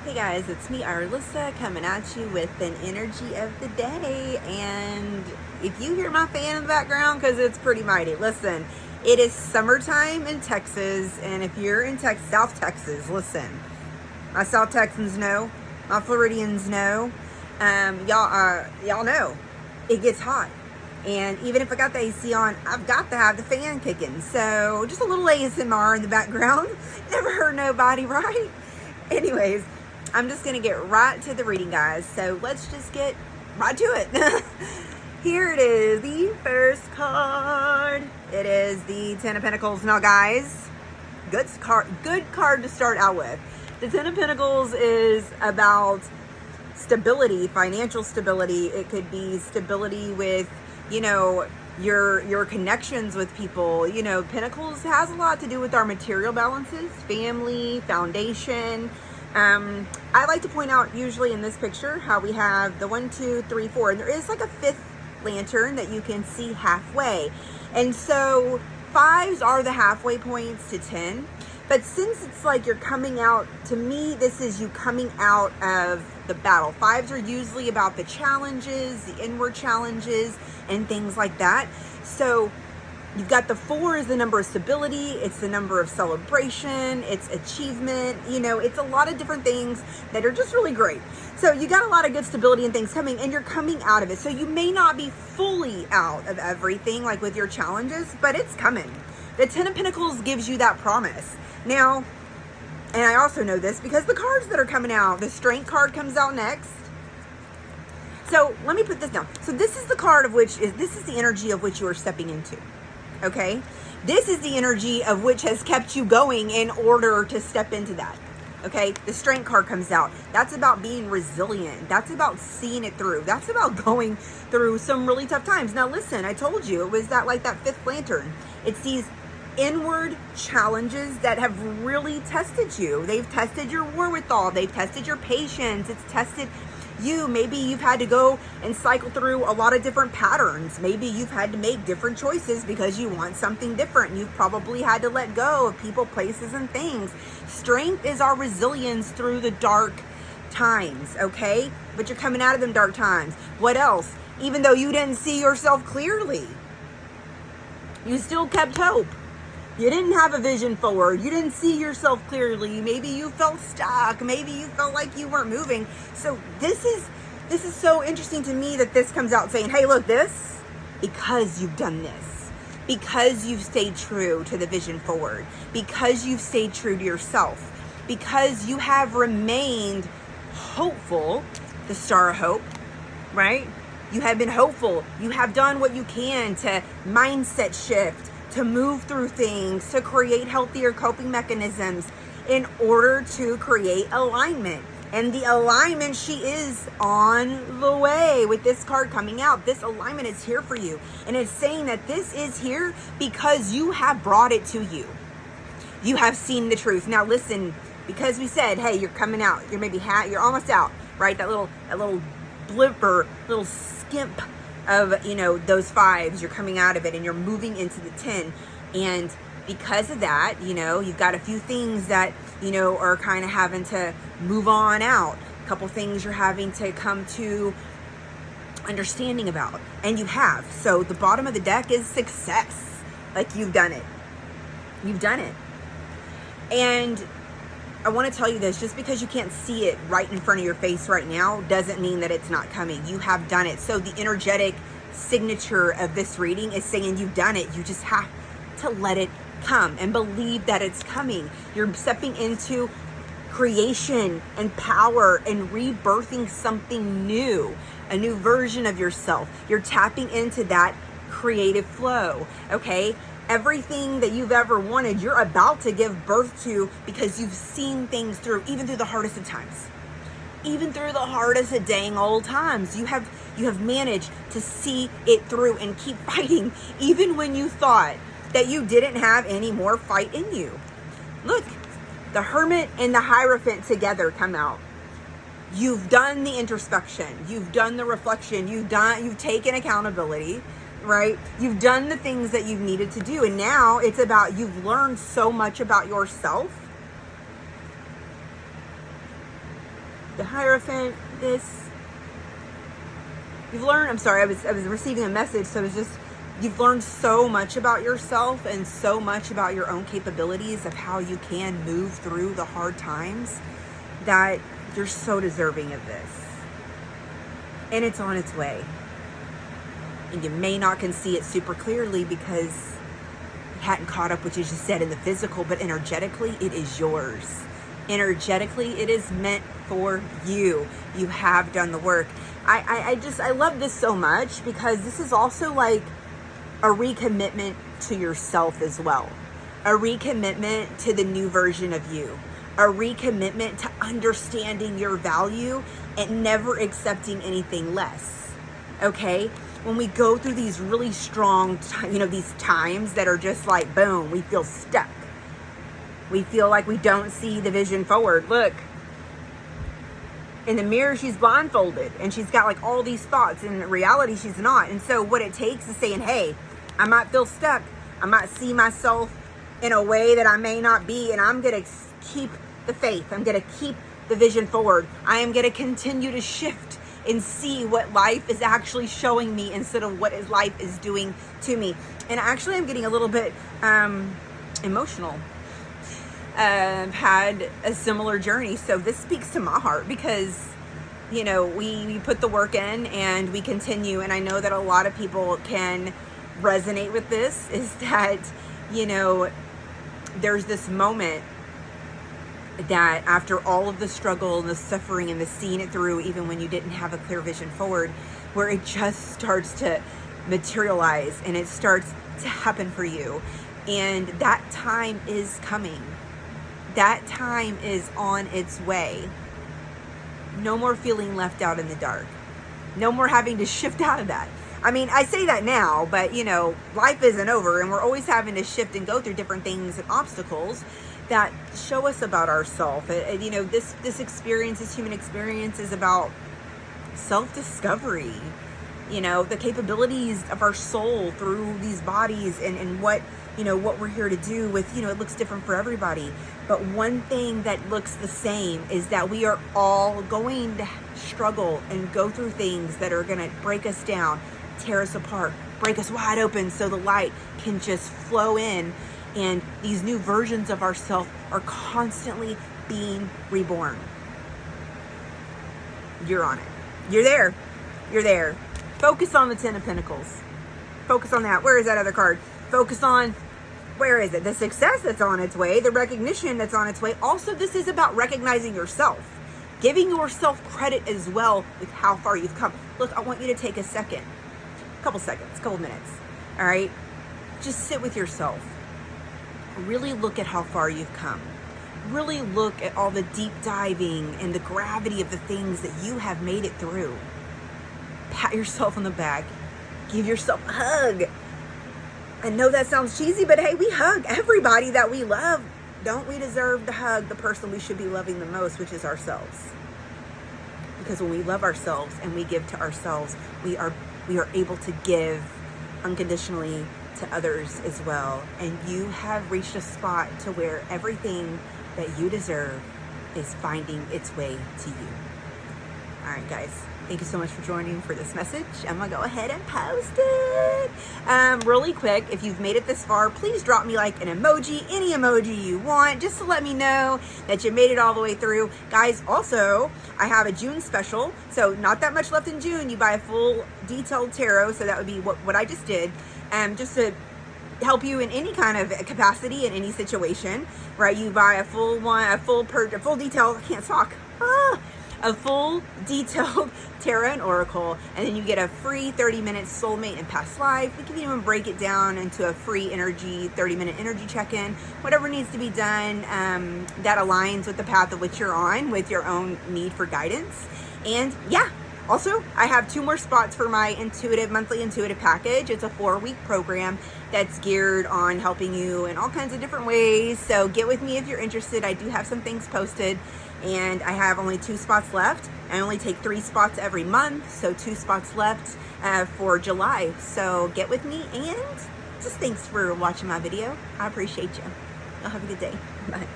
Hey guys, it's me, Arlissa, coming at you with an energy of the day. And if you hear my fan in the background, because it's pretty mighty, listen, it is summertime in Texas. And if you're in South Texas, listen, my South Texans know, my Floridians know, y'all know it gets hot. And even if I got the AC on, I've got to have the fan kicking. So just a little ASMR in the background. Never hurt nobody, right? Anyways, I'm just going to get right to the reading, guys. So let's just get right to it. Here it is, the first card. It is the Ten of Pentacles. Now, guys, good card to start out with. The Ten of Pentacles is about stability, financial stability. It could be stability with, your connections with people. Pentacles has a lot to do with our material balances, family, foundation. I like to point out usually in this picture how we have the 1, 2, 3, 4, and there is like a fifth lantern that you can see halfway. And so 5s are the halfway points to 10. But since it's like you're coming out, to me, this is you coming out of the battle. 5s are usually about the challenges, the inward challenges, and things like that. So you've got the 4 is the number of stability. It's the number of celebration. It's achievement. It's a lot of different things that are just really great. So you got a lot of good stability and things coming, and you're coming out of it. So you may not be fully out of everything, like with your challenges, but it's coming. The 10 of Pentacles gives you that promise. Now, and I also know this because the cards that are coming out, the Strength card comes out next. So let me put this down. So this is the card this is the energy of which you are stepping into. Okay, this is the energy of which has kept you going in order to step into that. Okay, the Strength card comes out. That's about being resilient. That's about seeing it through. That's about going through some really tough times. Now listen, I told you it was that fifth lantern. It's these inward challenges that have really tested you. They've tested your wherewithal. They've tested your patience. It's tested you. Maybe you've had to go and cycle through a lot of different patterns. Maybe you've had to make different choices because you want something different. You've probably had to let go of people, places, and things. Strength is our resilience through the dark times, okay? But you're coming out of them dark times. What else? Even though you didn't see yourself clearly, you still kept hope. You didn't have a vision forward. You didn't see yourself clearly. Maybe you felt stuck. Maybe you felt like you weren't moving. So this is so interesting to me that this comes out saying, hey, look, because you've done this, because you've stayed true to the vision forward, because you've stayed true to yourself, because you have remained hopeful, the Star of Hope, right? You have been hopeful. You have done what you can to mindset shift, to move through things, to create healthier coping mechanisms in order to create alignment. And the alignment, she is on the way with this card coming out. This alignment is here for you. And it's saying that this is here because you have brought it to you. You have seen the truth. Now listen, because we said, hey, you're coming out. You're maybe you're almost out, right? That little blipper, little skimp of those 5s, you're coming out of it and you're moving into the 10. And because of that, you've got a few things that are kind of having to move on out. A couple things you're having to come to understanding about, and you have. So the bottom of the deck is success. Like you've done it. And I want to tell you this, just because you can't see it right in front of your face right now doesn't mean that it's not coming. You have done it. So the energetic signature of this reading is saying you've done it. You just have to let it come and believe that it's coming. You're stepping into creation and power and rebirthing something new, a new version of yourself. You're tapping into that creative flow, okay? Everything that you've ever wanted, you're about to give birth to because you've seen things through, even through the hardest of times. Even through the hardest of dang old times, you have managed to see it through and keep fighting, even when you thought that you didn't have any more fight in you. Look, the Hermit and the Hierophant together come out. You've done the introspection. You've done the reflection. You've taken accountability. right? You've done the things that you've needed to do. And now it's about, you've learned so much about yourself the Hierophant, this. You've learned, I'm sorry, I was receiving a message, so it's just, you've learned so much about yourself and so much about your own capabilities of how you can move through the hard times that you're so deserving of this. And it's on its way. And you may not can see it super clearly because it hadn't caught up what you just said in the physical, but energetically, it is yours. Energetically, it is meant for you. You have done the work. I love this so much because this is also like a recommitment to yourself as well. A recommitment to the new version of you. A recommitment to understanding your value and never accepting anything less. Okay? When we go through these really strong, these times that are just like, boom, we feel stuck. We feel like we don't see the vision forward. Look. In the mirror, she's blindfolded and she's got like all these thoughts, and in reality, she's not. And so what it takes is saying, hey, I might feel stuck. I might see myself in a way that I may not be, and I'm going to keep the faith. I'm going to keep the vision forward. I am going to continue to shift and see what life is actually showing me instead of what life is doing to me. And actually, I'm getting a little bit emotional. Had a similar journey, so this speaks to my heart because we put the work in and we continue, and I know that a lot of people can resonate with this, is that there's this moment that after all of the struggle and the suffering and the seeing it through, even when you didn't have a clear vision forward, where it just starts to materialize and it starts to happen for you, and that time is coming. That time is on its way. No more feeling left out in the dark. No more having to shift out of that. I mean, I say that now, but life isn't over, and we're always having to shift and go through different things and obstacles that show us about ourselves. This experience, this human experience, is about self-discovery. The capabilities of our soul through these bodies, and what we're here to do with, it looks different for everybody. But one thing that looks the same is that we are all going to struggle and go through things that are going to break us down, tear us apart, break us wide open so the light can just flow in. And these new versions of ourselves are constantly being reborn. You're on it. You're there. You're there. Focus on the Ten of Pentacles. Focus on that. Where is that other card? Focus on, where is it? The success that's on its way, the recognition that's on its way. Also, this is about recognizing yourself, giving yourself credit as well with how far you've come. Look, I want you to take a second, couple minutes, all right? Just sit with yourself. Really look at how far you've come. Really look at all the deep diving and the gravity of the things that you have made it through. Pat yourself on the back. Give yourself a hug. I know that sounds cheesy, but hey, we hug everybody that we love. Don't we deserve to hug the person we should be loving the most, which is ourselves? Because when we love ourselves and we give to ourselves, we are able to give unconditionally to others as well. And you have reached a spot to where everything that you deserve is finding its way to you. All right, guys. Thank you so much for joining for this message. I'm gonna go ahead and post it. Really quick, if you've made it this far, please drop me like an emoji, any emoji you want, just to let me know that you made it all the way through. Guys, also, I have a June special, so not that much left in June. You buy a full detailed tarot, so that would be what I just did, just to help you in any kind of capacity in any situation, right? You buy a full detailed, I can't talk. A full detailed tarot and oracle, and then you get a free 30-minute soulmate and past life. We can even break it down into a free energy 30-minute energy check-in, whatever needs to be done that aligns with the path of which you're on, with your own need for guidance. And yeah, also I have 2 more spots for my monthly intuitive package. It's a 4-week program that's geared on helping you in all kinds of different ways. So get with me if you're interested. I do have some things posted, and I have only 2 spots left. I only take 3 spots every month, so 2 spots left for July. So get with me, and just thanks for watching my video. I appreciate you. Y'all have a good day. Bye.